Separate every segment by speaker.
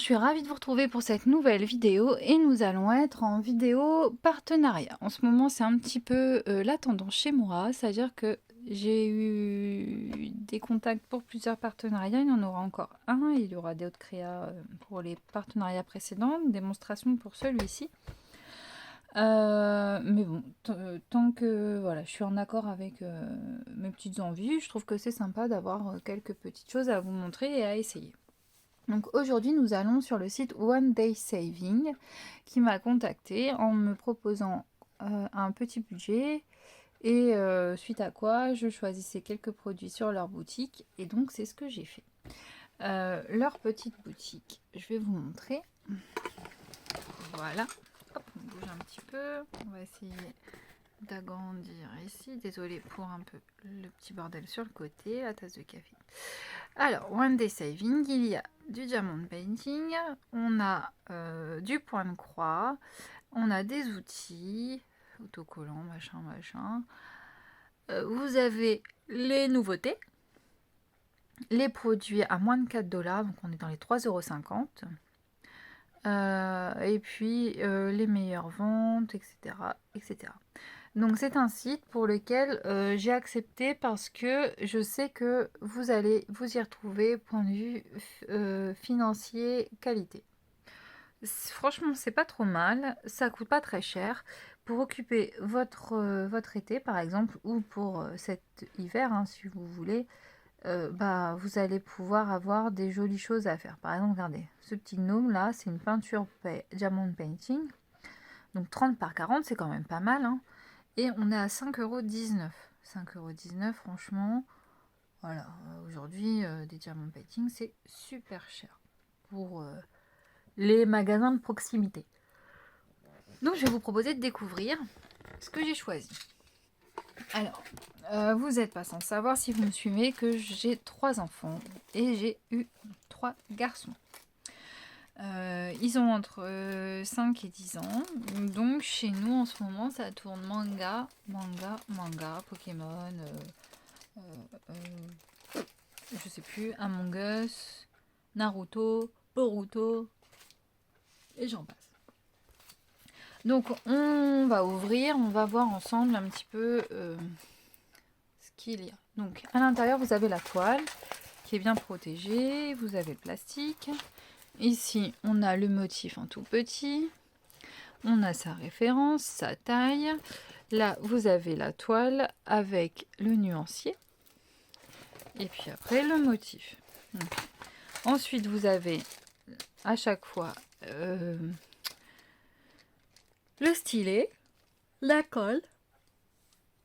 Speaker 1: je suis ravie de vous retrouver pour cette nouvelle vidéo et nous allons être en vidéo partenariat. En ce moment, c'est un petit peu la tendance chez moi, c'est-à-dire que j'ai eu des contacts pour plusieurs partenariats, il y en aura encore un, il y aura d'autres créas pour les partenariats précédents, démonstration pour celui-ci. Mais bon, tant que voilà, je suis en accord avec mes petites envies, je trouve que c'est sympa d'avoir quelques petites choses à vous montrer et à essayer. Donc aujourd'hui, nous allons sur le site One Day Saving qui m'a contacté en me proposant un petit budget et suite à quoi je choisissais quelques produits sur leur boutique et donc c'est ce que j'ai fait. Leur petite boutique, je vais vous montrer. Voilà. Hop, on bouge un petit peu. On va essayer d'agrandir ici. Désolée pour un peu le petit bordel sur le côté, la tasse de café. Alors, One Day Saving, il y a du diamond painting, on a du point de croix, on a des outils, autocollants, machin. Vous avez les nouveautés, les produits à moins de 4 $, donc on est dans les 3,50 €. Et puis les meilleures ventes, etc. Donc c'est un site pour lequel j'ai accepté parce que je sais que vous allez vous y retrouver point de vue financier, qualité. Franchement, c'est pas trop mal, ça coûte pas très cher. Pour occuper votre été par exemple, ou pour cet hiver, hein, si vous voulez, vous allez pouvoir avoir des jolies choses à faire. Par exemple, regardez, ce petit gnome là, c'est une peinture diamond painting. Donc 30 par 40, c'est quand même pas mal, hein. Et on est à 5,19 €. 5,19 €, franchement, voilà. Aujourd'hui, des diamond painting, c'est super cher pour les magasins de proximité. Donc, je vais vous proposer de découvrir ce que j'ai choisi. Alors, vous n'êtes pas sans savoir, si vous me suivez, que j'ai 3 enfants et j'ai eu 3 garçons. Ils ont entre 5 et 10 ans. Donc chez nous en ce moment ça tourne manga, Pokémon, je sais plus, Among Us, Naruto, Boruto, et j'en passe. Donc on va ouvrir, on va voir ensemble un petit peu ce qu'il y a. Donc à l'intérieur vous avez la toile qui est bien protégée, vous avez le plastique. Ici on a le motif en tout petit. On a sa référence, sa taille. Là, vous avez la toile avec le nuancier. Et puis après, le motif. Donc, ensuite, vous avez à chaque fois le stylet, la colle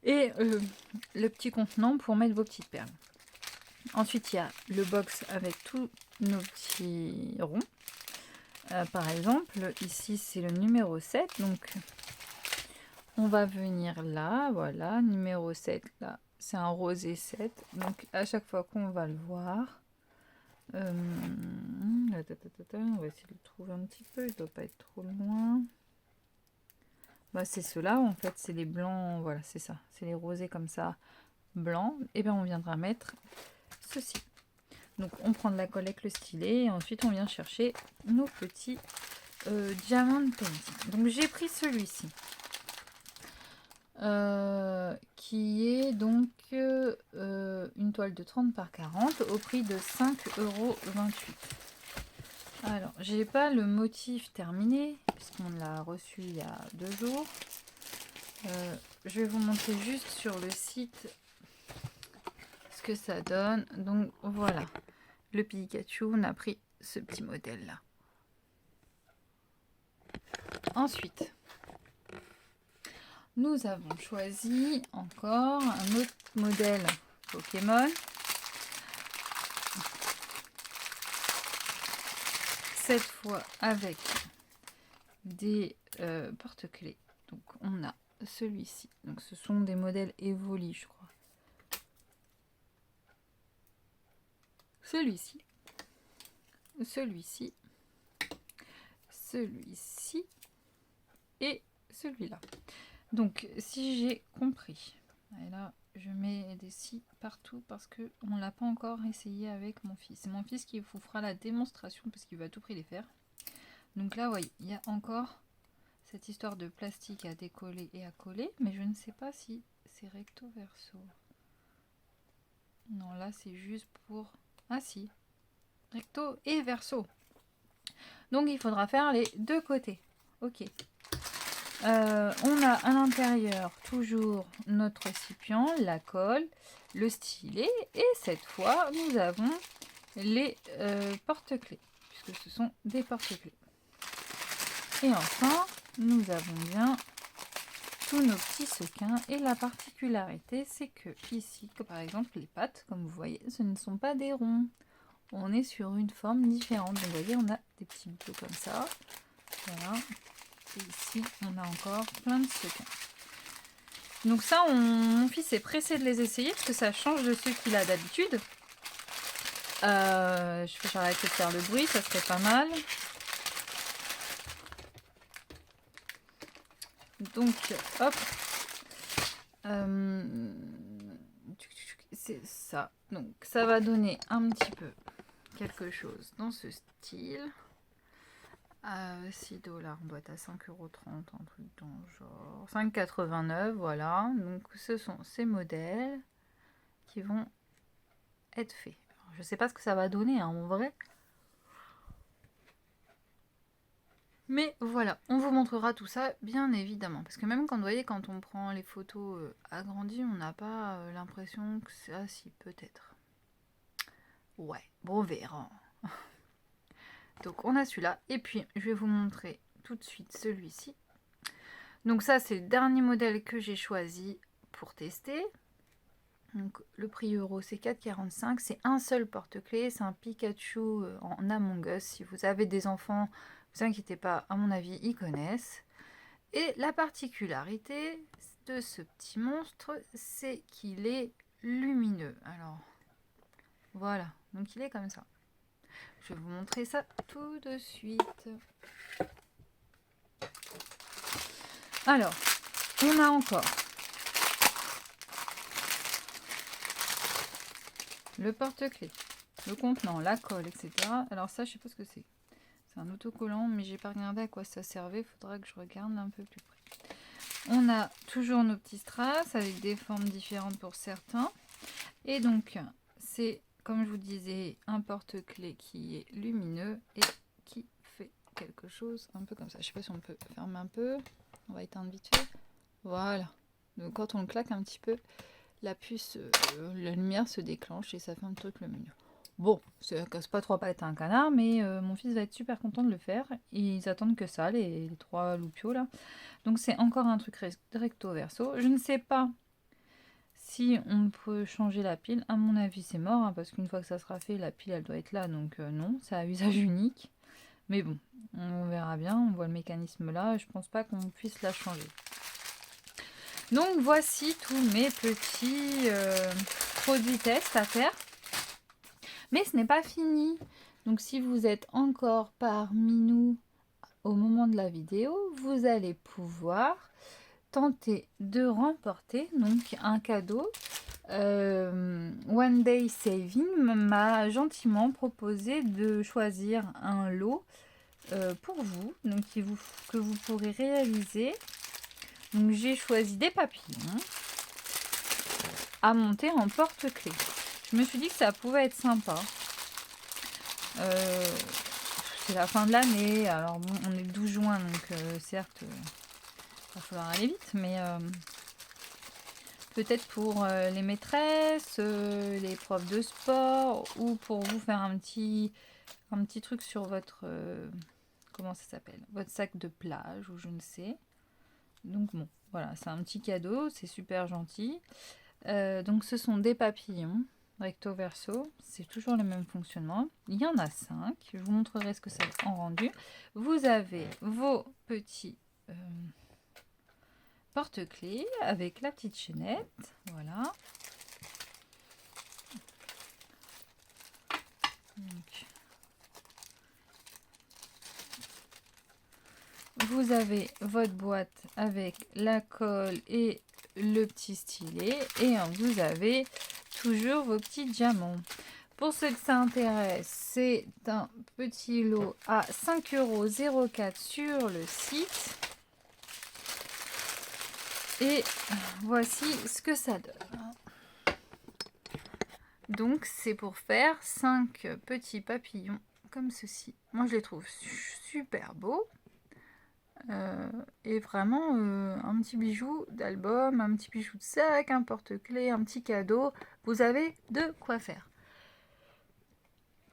Speaker 1: et le petit contenant pour mettre vos petites perles. Ensuite, il y a le box avec tous nos petits ronds. Par exemple, ici, c'est le numéro 7. Donc, on va venir là, voilà, numéro 7, là, c'est un rosé 7. Donc, à chaque fois qu'on va le voir, on va essayer de le trouver un petit peu, il ne doit pas être trop loin. C'est ceux-là, en fait, c'est les blancs, voilà, c'est ça, c'est les rosés comme ça, blancs. Et bien, on viendra mettre ceci. Donc, on prend de la colle avec le stylet et ensuite, on vient chercher nos petits diamond painting. Donc, j'ai pris celui-ci. Qui est donc une toile de 30 par 40 au prix de 5,28 €. Alors, j'ai pas le motif terminé puisqu'on l'a reçu il y a 2 jours. Je vais vous montrer juste sur le site ce que ça donne. Donc voilà, le Pikachu, on a pris ce petit modèle là. Ensuite, nous avons choisi encore un autre modèle Pokémon. Cette fois avec des porte-clés. Donc on a celui-ci. Donc ce sont des modèles Evoli, je crois. Celui-ci. Celui-ci. Celui-ci. Et celui-là. Donc si j'ai compris. Et là, je mets des scies partout parce que on l'a pas encore essayé avec mon fils. C'est mon fils qui vous fera la démonstration parce qu'il va à tout prix les faire. Donc là, voyez, il y a encore cette histoire de plastique à décoller et à coller, mais je ne sais pas si c'est recto verso. Non, là c'est juste pour... Ah si, recto et verso. Donc il faudra faire les deux côtés. Ok. On a à l'intérieur toujours notre récipient, la colle, le stylet et cette fois nous avons les porte-clés puisque ce sont des porte-clés. Et enfin nous avons bien tous nos petits sequins et la particularité c'est que ici, que par exemple les pattes, comme vous voyez, ce ne sont pas des ronds. On est sur une forme différente. Donc vous voyez, on a des petits bouts comme ça. Voilà. Et ici, on a encore plein de sequins. Donc ça, mon fils est pressé de les essayer parce que ça change de ceux qu'il a d'habitude. Je vais arrêter de faire le bruit, ça serait pas mal. Donc, hop. C'est ça. Donc, ça va donner un petit peu quelque chose dans ce style. 6 $, boîte à 5,30 €, un truc dans le genre. 5,89 €, voilà. Donc, ce sont ces modèles qui vont être faits. Alors, je sais pas ce que ça va donner, hein, en vrai. Mais voilà, on vous montrera tout ça, bien évidemment. Parce que même quand, vous voyez, quand on prend les photos agrandies, on n'a pas l'impression que c'est... Ah si, peut-être. Ouais, bon, on verra. Donc, on a celui-là. Et puis, je vais vous montrer tout de suite celui-ci. Donc ça, c'est le dernier modèle que j'ai choisi pour tester. Donc, le prix euro, c'est 4,45 €. C'est un seul porte-clés. C'est un Pikachu en Among Us. Si vous avez des enfants, ne vous inquiétez pas, à mon avis, ils connaissent. Et la particularité de ce petit monstre, c'est qu'il est lumineux. Alors, voilà. Donc, il est comme ça. Je vais vous montrer ça tout de suite. Alors, on a encore le porte-clés, le contenant, la colle, etc. Alors ça, je sais pas ce que c'est. C'est un autocollant, mais j'ai pas regardé à quoi ça servait. Faudra que je regarde un peu plus près. On a toujours nos petits strass avec des formes différentes pour certains. Et donc, c'est, comme je vous disais, un porte-clés qui est lumineux et qui fait quelque chose un peu comme ça. Je sais pas si on peut fermer un peu. On va éteindre vite fait. Voilà. Donc quand on le claque un petit peu, la puce, la lumière se déclenche et ça fait un truc lumineux. Bon, ça casse pas trois pattes à un canard, mais mon fils va être super content de le faire. Ils attendent que ça, les trois loupiaux là. Donc c'est encore un truc recto verso. Je ne sais pas si on peut changer la pile. À mon avis, c'est mort, hein, parce qu'une fois que ça sera fait, la pile elle doit être là. Donc non, c'est à usage unique. Mais bon, on verra bien. On voit le mécanisme là. Je pense pas qu'on puisse la changer. Donc voici tous mes petits produits tests à faire. Mais ce n'est pas fini. Donc si vous êtes encore parmi nous au moment de la vidéo, vous allez pouvoir tenter de remporter donc un cadeau. One Day Saving m'a gentiment proposé de choisir un lot pour vous, donc que vous pourrez réaliser. Donc j'ai choisi des papillons à monter en porte-clés. Je me suis dit que ça pouvait être sympa. C'est la fin de l'année, alors bon, on est le 12 juin, donc certes, il va falloir aller vite, mais peut-être pour les maîtresses, les profs de sport, ou pour vous faire un petit truc sur votre, comment ça s'appelle, votre sac de plage, ou je ne sais. Donc bon, voilà, c'est un petit cadeau, c'est super gentil. Donc ce sont des papillons recto verso, c'est toujours le même fonctionnement. Il y en a 5, je vous montrerai ce que ça en rendu. Vous avez vos petits porte-clés avec la petite chaînette, voilà. Donc, vous avez votre boîte avec la colle et le petit stylet et vous avez toujours vos petits diamants. Pour ceux que ça intéresse, c'est un petit lot à 5,04 € sur le site. Et voici ce que ça donne. Donc c'est pour faire 5 petits papillons comme ceci. Moi je les trouve super beaux. Et vraiment un petit bijou d'album, un petit bijou de sac, un porte-clés, un petit cadeau. Vous avez de quoi faire.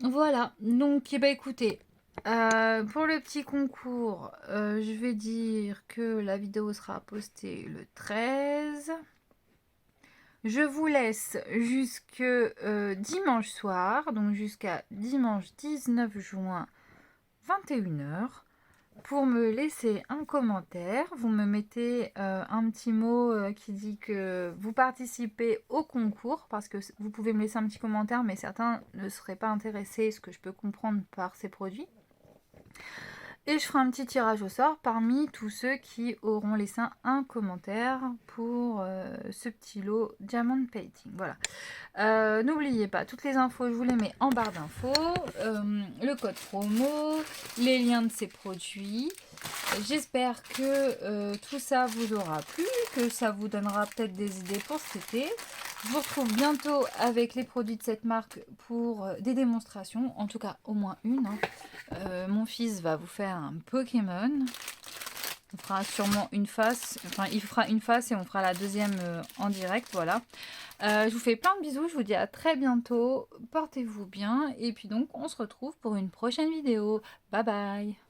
Speaker 1: Voilà, donc écoutez, pour le petit concours, je vais dire que la vidéo sera postée le 13. Je vous laisse jusque dimanche soir, donc jusqu'à dimanche 19 juin, 21 h, pour me laisser un commentaire. Vous me mettez un petit mot qui dit que vous participez au concours, parce que vous pouvez me laisser un petit commentaire, mais certains ne seraient pas intéressés, ce que je peux comprendre par ces produits. Et je ferai un petit tirage au sort parmi tous ceux qui auront laissé un commentaire pour ce petit lot Diamond Painting. Voilà. N'oubliez pas, toutes les infos, je vous les mets en barre d'infos. Le code promo, les liens de ces produits. J'espère que tout ça vous aura plu, que ça vous donnera peut-être des idées pour cet été. Je vous retrouve bientôt avec les produits de cette marque pour des démonstrations, en tout cas au moins une. Mon fils va vous faire un Pokémon. On fera sûrement une face, enfin il fera une face et on fera la deuxième en direct, voilà. Je vous fais plein de bisous, je vous dis à très bientôt, portez-vous bien et puis donc on se retrouve pour une prochaine vidéo. Bye bye.